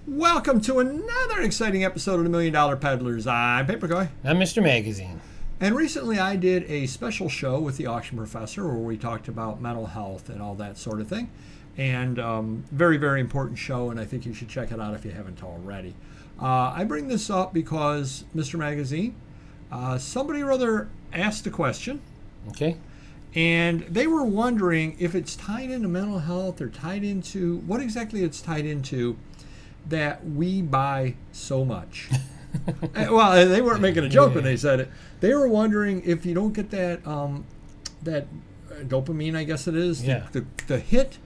Welcome to another exciting episode of the Million Dollar Peddlers. I'm Papercoy. I'm Mr. Magazine. And recently I did a special show with the Auction Professor where we talked about mental health and all that sort of thing. And very, very important show, and I think you should check it out if you haven't already. I bring this up because, Mr. Magazine, somebody or other asked a question. Okay. And they were wondering if it's tied into mental health or tied into, what exactly it's tied into that we buy so much. Well, they weren't making a joke when they said it. They were wondering if you don't get that that dopamine, I guess it is, the hit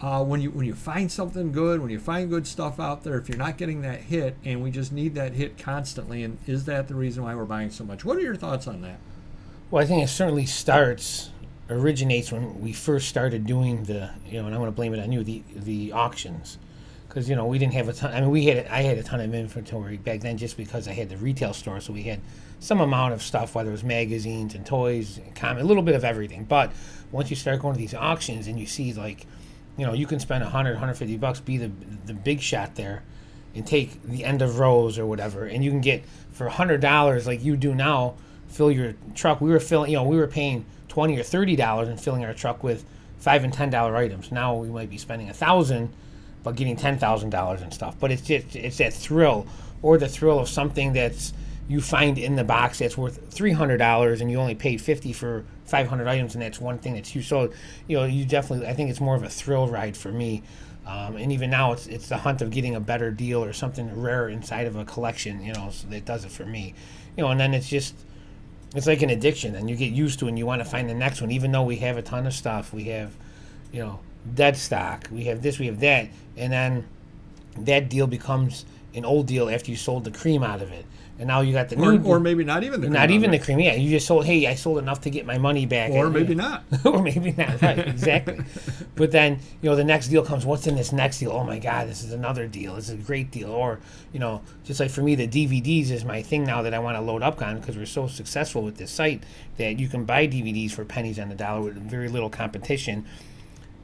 when you find something good, when you find good stuff out there. If you're not getting that hit, and we just need that hit constantly, and is that the reason why we're buying so much? What are your thoughts on that? Well, I think it certainly originates when we first started doing and I want to blame it on you, the auctions. Because, we didn't have a ton. I mean, I had a ton of inventory back then just because I had the retail store. So we had some amount of stuff, whether it was magazines and toys, and a little bit of everything. But once you start going to these auctions and you see, you can spend $100, $150, be the big shot there and take the end of rows or whatever. And you can get, for $100, like you do now, fill your truck. We were paying $20 or $30 and filling our truck with $5 and $10 items. Now we might be spending $1,000 but getting $10,000 and stuff. But it's that thrill, or the thrill of something that's you find in the box that's worth $300 and you only paid $50 for 500 items, and that's one thing that's you. So you definitely, I think it's more of a thrill ride for me. And even now it's the hunt of getting a better deal or something rare inside of a collection. So that does it for me. And then it's like an addiction, and you get used to it and you want to find the next one. Even though we have a ton of stuff, we have dead stock, we have this, we have that, and then that deal becomes an old deal after you sold the cream out of it, and now you got the new, or maybe not even the cream. Not even the cream. Yeah, you just sold. Hey, I sold enough to get my money back. Or maybe not. Or maybe not. Right, exactly. But then the next deal comes. What's in this next deal? Oh my God, this is another deal. This is a great deal. Or just like for me, the DVDs is my thing now that I want to load up on because we're so successful with this site that you can buy DVDs for pennies on the dollar with very little competition.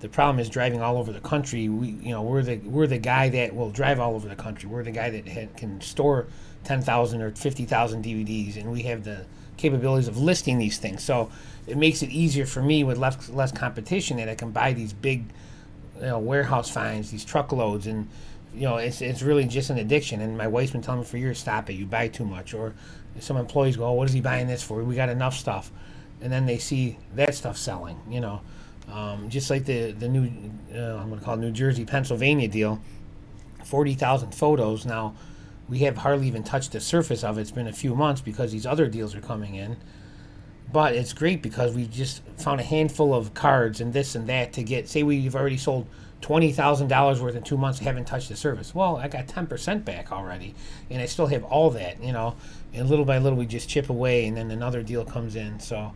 The problem is driving all over the country. We're the guy that will drive all over the country. We're the guy that can store 10,000 or 50,000 DVDs, and we have the capabilities of listing these things. So it makes it easier for me with less competition that I can buy these big, warehouse finds, these truckloads, and it's really just an addiction. And my wife's been telling me for years, stop it, you buy too much. Or some employees go, oh, what is he buying this for? We got enough stuff, and then they see that stuff selling. Just like the new, I'm going to call it New Jersey, Pennsylvania deal, 40,000 photos. Now, we have hardly even touched the surface of it. It's been a few months because these other deals are coming in. But it's great because we've just found a handful of cards and this and that to get, say we've already sold $20,000 worth in 2 months, haven't touched the surface. Well, I got 10% back already, and I still have all that, and little by little we just chip away, and then another deal comes in. So,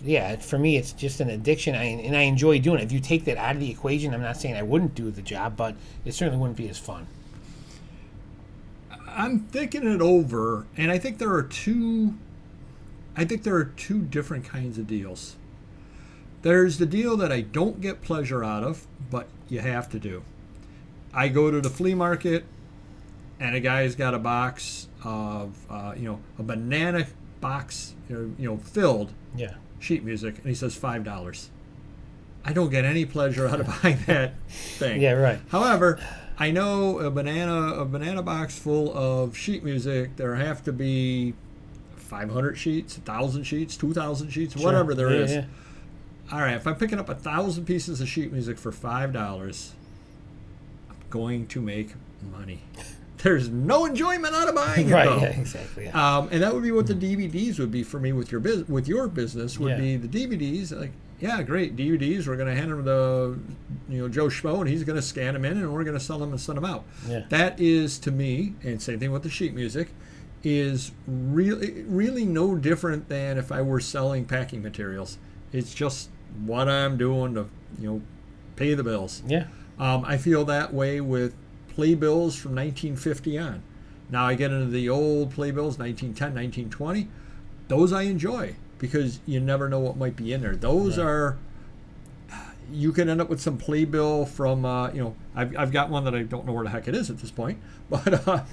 yeah, for me, it's just an addiction, and I enjoy doing it. If you take that out of the equation, I'm not saying I wouldn't do the job, but it certainly wouldn't be as fun. I'm thinking it over, and I think there are two different kinds of deals. There's the deal that I don't get pleasure out of, but you have to do. I go to the flea market, and a guy's got a box of, a banana box, filled. Yeah. Sheet music, and he says $5. I don't get any pleasure out of buying that thing. Yeah, right. However, I know a banana box full of sheet music, there have to be 500 sheets, 1,000 sheets, 2,000 sheets, sure, whatever there is. Yeah. All right, if I'm picking up 1,000 pieces of sheet music for $5, I'm going to make money. There's no enjoyment out of buying it, right? Though. Yeah, exactly. Yeah. And that would be what the DVDs would be for me with your business would be the DVDs. Like, yeah, great DVDs. We're going to hand them to Joe Schmo, and he's going to scan them in, and we're going to sell them and send them out. Yeah. That is, to me, and same thing with the sheet music, is really no different than if I were selling packing materials. It's just what I'm doing to pay the bills. Yeah. I feel that way with playbills from 1950 on. Now I get into the old playbills, 1910, 1920. Those I enjoy because you never know what might be in there. Those are, you can end up with some playbill from, I've got one that I don't know where the heck it is at this point, but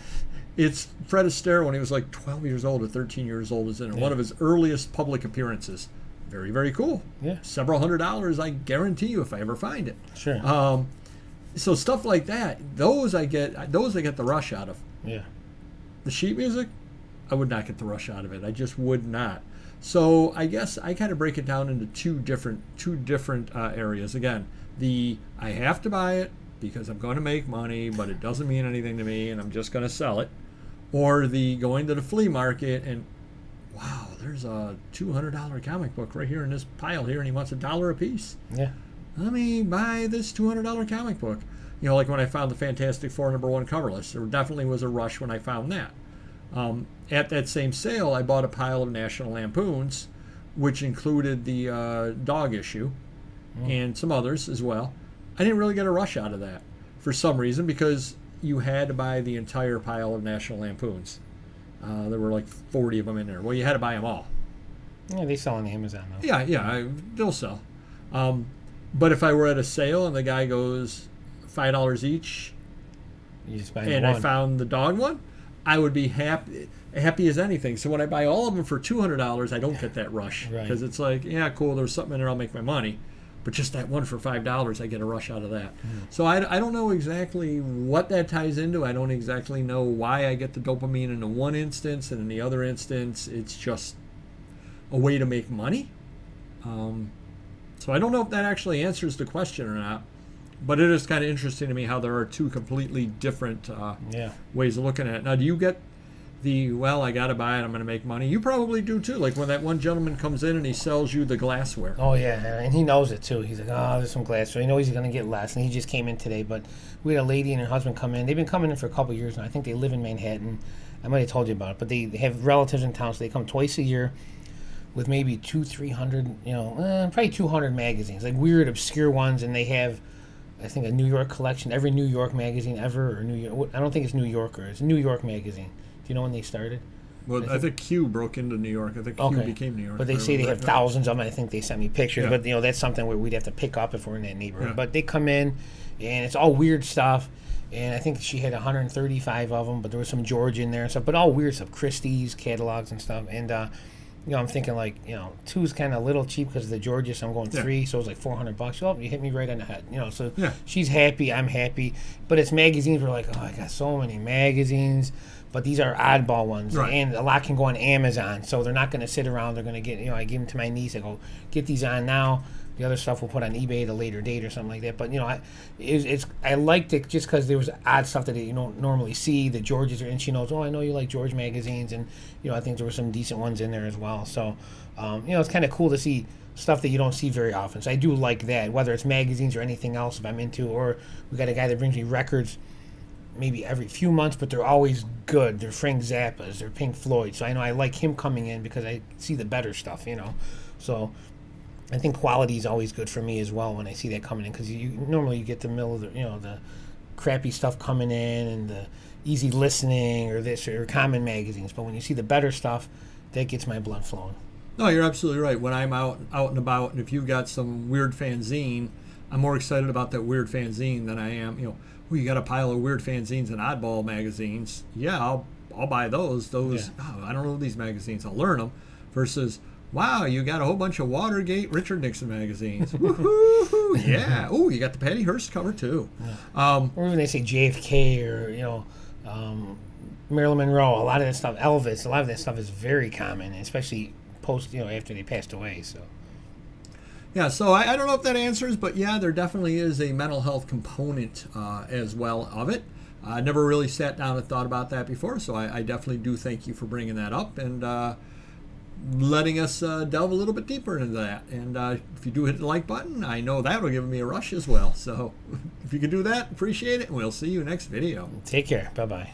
it's Fred Astaire when he was like 12 years old or 13 years old is in it. One of his earliest public appearances. Very, very cool. Yeah. Several $100s, I guarantee you, if I ever find it. Sure. So stuff like that, those I get the rush out of. Yeah. The sheet music, I would not get the rush out of it. I just would not. So I guess I kind of break it down into two different areas. Again, I have to buy it because I'm going to make money, but it doesn't mean anything to me, and I'm just going to sell it. Or the going to the flea market and, wow, there's a $200 comic book right here in this pile here, and he wants $1 a piece. Yeah. Let me buy this $200 comic book. Like when I found the Fantastic Four #1 cover list, there definitely was a rush when I found that. At that same sale, I bought a pile of National Lampoons, which included the dog issue and some others as well. I didn't really get a rush out of that for some reason because you had to buy the entire pile of National Lampoons. There were like 40 of them in there. Well, you had to buy them all. Yeah, they sell on Amazon though. Yeah, they'll sell. But if I were at a sale and the guy goes $5 each, You just buy and one. I found the dog one, I would be happy as anything. So when I buy all of them for $200, I don't get that rush because it's like, yeah, cool, there's something in there, I'll make my money. But just that one for $5, I get a rush out of that. So I don't know exactly what that ties into. I don't exactly know why I get the dopamine in the one instance, and in the other instance, it's just a way to make money. So I don't know if that actually answers the question or not. But it is kind of interesting to me how there are two completely different ways of looking at it. Now, do you get I got to buy it, I'm going to make money? You probably do too. Like when that one gentleman comes in and he sells you the glassware. Oh, yeah, and he knows it too. He's like, oh, there's some glassware. He knows he's going to get less, and he just came in today. But we had a lady and her husband come in. They've been coming in for a couple of years now. I think they live in Manhattan. I might have told you about it, but they have relatives in town, so they come twice a year with maybe 200-300, probably 200 magazines, like weird, obscure ones, and they have, I think, a New York collection. Every New York magazine ever, or New York. I don't think it's New Yorker. It's a New York magazine. Do you know when they started? Well, I think Q broke into New York. I think Q became New York. But they say they have thousands of them. I think they sent me pictures. Yeah. But that's something where we'd have to pick up if we're in that neighborhood. Yeah. But they come in, and it's all weird stuff. And I think she had 135 of them. But there was some George in there and stuff. But all weird stuff, Christie's catalogs and stuff. And I'm thinking like, 2's kind of a little cheap because of the Georgia, so I'm going 3, so it's like $400. Oh, you hit me right on the head. So she's happy, I'm happy. But it's magazines. We're like, oh, I got so many magazines. But these are oddball ones, and a lot can go on Amazon, so they're not going to sit around. They're going to get, I give them to my niece. I go, get these on now. The other stuff we'll put on eBay at a later date or something like that. But I liked it just because there was odd stuff that you don't normally see. The Georges are, and she knows. Oh, I know you like George magazines, and I think there were some decent ones in there as well. So, it's kind of cool to see stuff that you don't see very often. So I do like that, whether it's magazines or anything else if I'm into. Or we got a guy that brings me records maybe every few months, but they're always good. They're Frank Zappa's, they're Pink Floyd. So I know I like him coming in because I see the better stuff. So I think quality is always good for me as well when I see that coming in, because you normally get the middle of the crappy stuff coming in and the easy listening or this or common magazines. But when you see the better stuff, that gets my blood flowing. No, you're absolutely right. When I'm out and about, and if you've got some weird fanzine, I'm more excited about that weird fanzine than I am. You got a pile of weird fanzines and oddball magazines. Yeah, I'll buy those. I don't know these magazines. I'll learn them. Versus, wow, you got a whole bunch of Watergate, Richard Nixon magazines. Woohoo! Yeah. Oh, you got the Patty Hearst cover too. Yeah. Or even they say JFK or Marilyn Monroe. A lot of that stuff, Elvis. A lot of that stuff is very common, especially post after they passed away. So. Yeah, so I don't know if that answers, but yeah, there definitely is a mental health component as well of it. I never really sat down and thought about that before, so I definitely do thank you for bringing that up and letting us delve a little bit deeper into that. And if you do hit the like button, I know that will give me a rush as well. So if you can do that, appreciate it, and we'll see you next video. Take care. Bye-bye.